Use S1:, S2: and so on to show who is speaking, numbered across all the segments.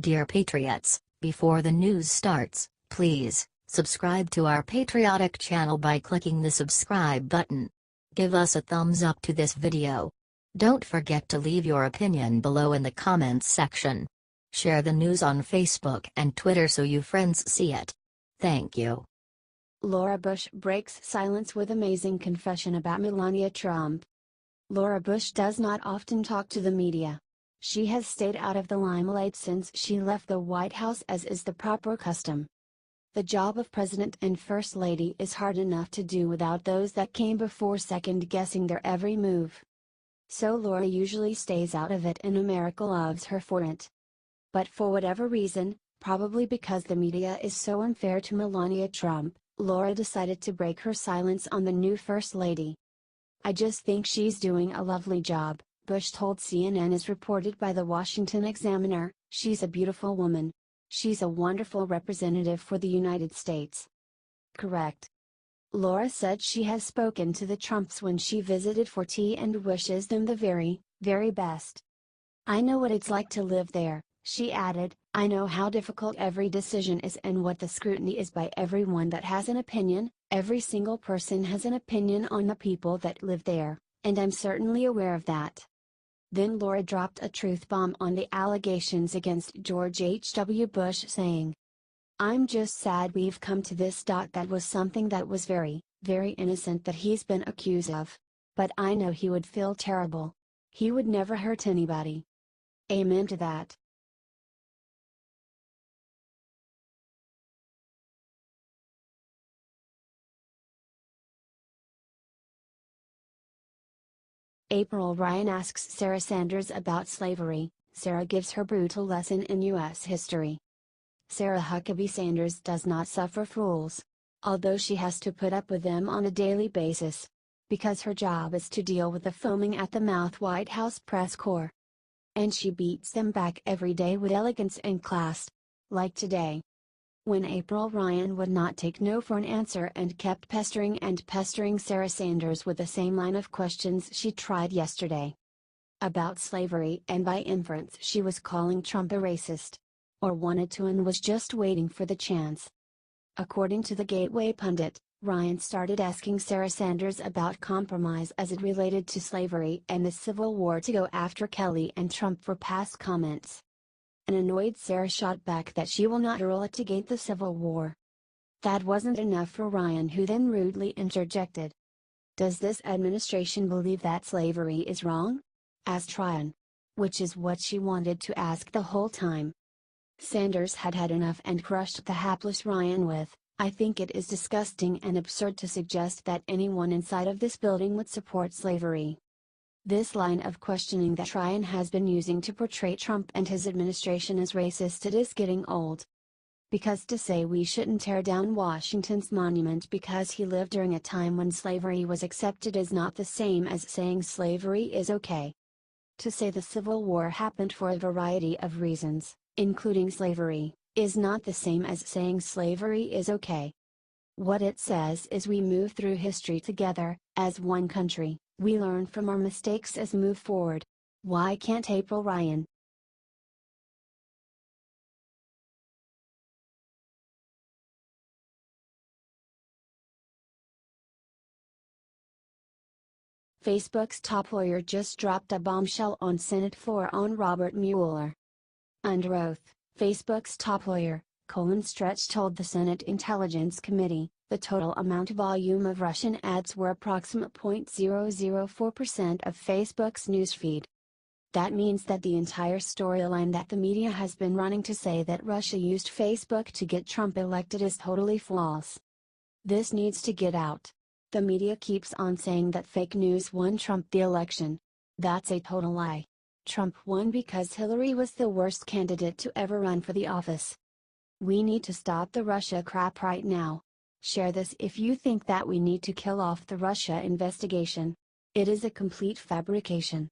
S1: Dear Patriots, before the news starts, please subscribe to our patriotic channel by clicking the subscribe button. Give us a thumbs up to this video. Don't forget to leave your opinion below in the comments section. Share the news on Facebook and Twitter so you friends see it. Thank you.
S2: Laura Bush breaks silence with amazing confession about Melania Trump. Laura Bush does not often talk to the media. She has stayed out of the limelight since she left the White House, as is the proper custom. The job of President and First Lady is hard enough to do without those that came before second-guessing their every move. So Laura usually stays out of it, and America loves her for it. But for whatever reason, probably because the media is so unfair to Melania Trump, Laura decided to break her silence on the new First Lady. "I just think she's doing a lovely job," Bush told CNN, as reported by the Washington Examiner. "She's a beautiful woman. She's a wonderful representative for the United States." Correct. Laura said she has spoken to the Trumps when she visited for tea and wishes them the very, very best. "I know what it's like to live there," she added. "I know how difficult every decision is and what the scrutiny is by everyone that has an opinion. Every single person has an opinion on the people that live there, and I'm certainly aware of that." Then Laura dropped a truth bomb on the allegations against George H.W. Bush, saying, "I'm just sad we've come to this. That was something that was very, very innocent that he's been accused of. But I know he would feel terrible. He would never hurt anybody." Amen to that. April Ryan asks Sara Sanders about slavery. Sara gives her brutal lesson in U.S. history. Sarah Huckabee Sanders does not suffer fools. Although she has to put up with them on a daily basis. Because her job is to deal with the foaming at the mouth White House press corps. And she beats them back every day with elegance and class. Like today. When April Ryan would not take no for an answer and kept pestering Sara Sanders with the same line of questions she tried yesterday. About slavery, and by inference she was calling Trump a racist. Or wanted to, and was just waiting for the chance. According to the Gateway pundit, Ryan started asking Sara Sanders about compromise as it related to slavery and the Civil War to go after Kelly and Trump for past comments. An annoyed Sara shot back that she will not litigate the Civil War. That wasn't enough for Ryan, who then rudely interjected. "Does this administration believe that slavery is wrong?" asked Ryan. Which is what she wanted to ask the whole time. Sanders had had enough and crushed the hapless Ryan with, "I think it is disgusting and absurd to suggest that anyone inside of this building would support slavery." This line of questioning that Ryan has been using to portray Trump and his administration as racist, it is getting old. Because to say we shouldn't tear down Washington's monument because he lived during a time when slavery was accepted is not the same as saying slavery is okay. To say the Civil War happened for a variety of reasons, including slavery, is not the same as saying slavery is okay. What it says is we move through history together, as one country, we learn from our mistakes as move forward. Why can't April Ryan? Facebook's top lawyer just dropped a bombshell on Senate floor on Robert Mueller. Under oath, Facebook's top lawyer, Colin Stretch, told the Senate Intelligence Committee, the total amount volume of Russian ads were approximate 0.004% of Facebook's newsfeed. That means that the entire storyline that the media has been running to say that Russia used Facebook to get Trump elected is totally false. This needs to get out. The media keeps on saying that fake news won Trump the election. That's a total lie. Trump won because Hillary was the worst candidate to ever run for the office. We need to stop the Russia crap right now. Share this if you think that we need to kill off the Russia investigation. It is a complete fabrication.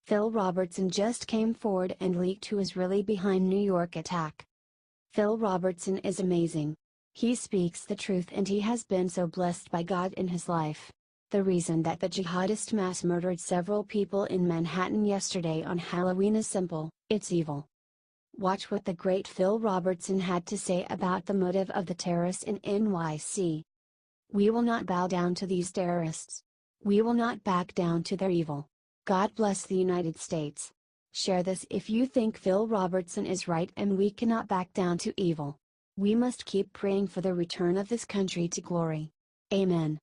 S2: Phil Robertson just came forward and leaked who is really behind New York attack. Phil Robertson is amazing. He speaks the truth and he has been so blessed by God in his life. The reason that the jihadist mass murdered several people in Manhattan yesterday on Halloween is simple: it's evil. Watch what the great Phil Robertson had to say about the motive of the terrorists in NYC. We will not bow down to these terrorists. We will not back down to their evil. God bless the United States. Share this if you think Phil Robertson is right and we cannot back down to evil. We must keep praying for the return of this country to glory. Amen.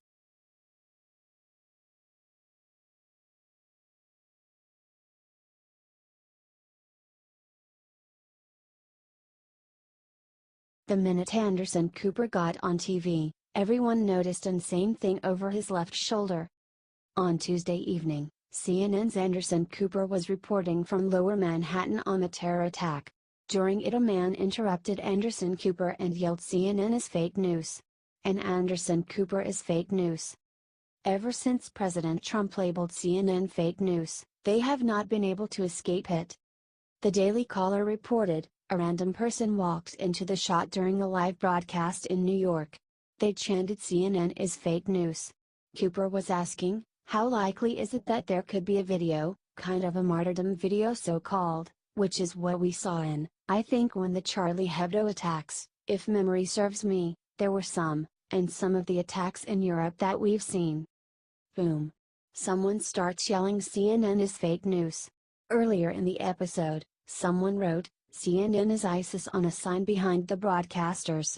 S2: The minute Anderson Cooper got on TV, everyone noticed an insane thing over his left shoulder. On Tuesday evening, CNN's Anderson Cooper was reporting from Lower Manhattan on the terror attack. During it, a man interrupted Anderson Cooper and yelled, "CNN is fake news." And Anderson Cooper is fake news. Ever since President Trump labeled CNN fake news, they have not been able to escape it. The Daily Caller reported, a random person walked into the shot during a live broadcast in New York. They chanted, "CNN is fake news." Cooper was asking, how likely is it that there could be a video, kind of a martyrdom video so-called, which is what we saw in, I think, when the Charlie Hebdo attacks. If memory serves me, there were some, and some of the attacks in Europe that we've seen. Boom. Someone starts yelling, "CNN is fake news." Earlier in the episode, someone wrote, "CNN is ISIS" on a sign behind the broadcasters.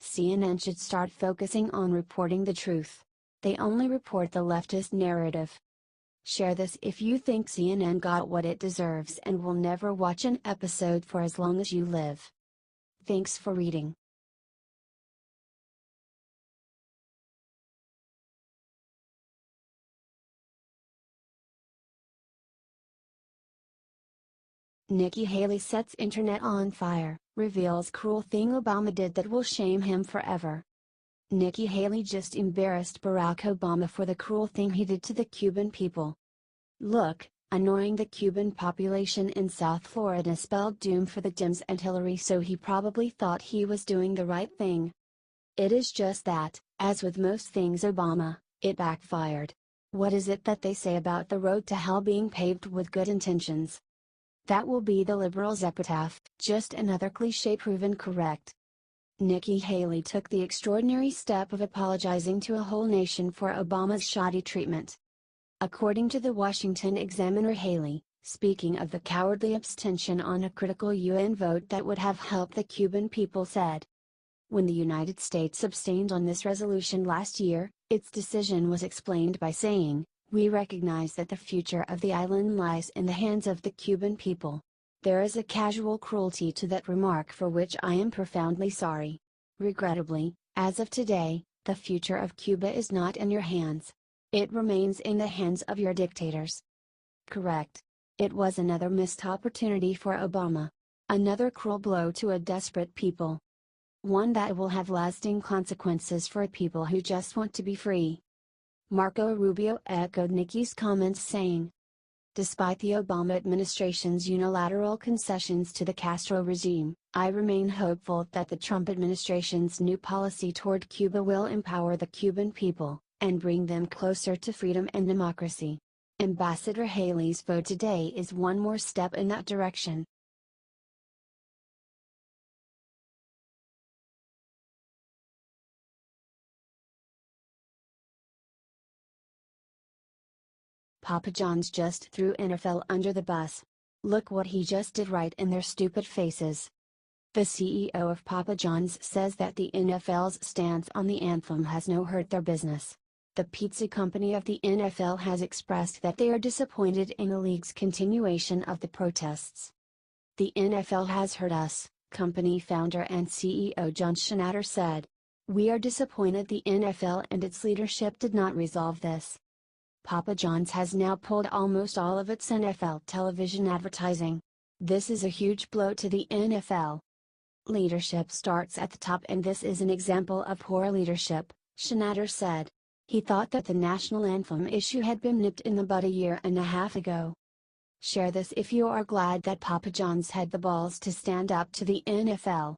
S2: CNN should start focusing on reporting the truth. They only report the leftist narrative. Share this if you think CNN got what it deserves and will never watch an episode for as long as you live. Thanks for reading. Nikki Haley sets internet on fire, reveals cruel thing Obama did that will shame him forever. Nikki Haley just embarrassed Barack Obama for the cruel thing he did to the Cuban people. Look, annoying the Cuban population in South Florida spelled doom for the Dems and Hillary, so he probably thought he was doing the right thing. It is just that, as with most things Obama, it backfired. What is it that they say about the road to hell being paved with good intentions? That will be the liberals' epitaph, just another cliché proven correct. Nikki Haley took the extraordinary step of apologizing to a whole nation for Obama's shoddy treatment. According to the Washington Examiner, Haley, speaking of the cowardly abstention on a critical UN vote that would have helped the Cuban people, said, "When the United States abstained on this resolution last year, its decision was explained by saying, 'We recognize that the future of the island lies in the hands of the Cuban people.' There is a casual cruelty to that remark for which I am profoundly sorry. Regrettably, as of today, the future of Cuba is not in your hands. It remains in the hands of your dictators." Correct. It was another missed opportunity for Obama. Another cruel blow to a desperate people. One that will have lasting consequences for people who just want to be free. Marco Rubio echoed Nikki's comments, saying, "Despite the Obama administration's unilateral concessions to the Castro regime, I remain hopeful that the Trump administration's new policy toward Cuba will empower the Cuban people, and bring them closer to freedom and democracy." Ambassador Haley's vote today is one more step in that direction. Papa John's just threw NFL under the bus. Look what he just did right in their stupid faces. The CEO of Papa John's says that the NFL's stance on the anthem has no hurt their business. The pizza company of the NFL has expressed that they are disappointed in the league's continuation of the protests. "The NFL has hurt us," company founder and CEO John Schnatter said. "We are disappointed the NFL and its leadership did not resolve this." Papa John's has now pulled almost all of its NFL television advertising. This is a huge blow to the NFL. Leadership starts at the top, and this is an example of poor leadership, Schnatter said. He thought that the national anthem issue had been nipped in the bud a year and a half ago. Share this if you are glad that Papa John's had the balls to stand up to the NFL.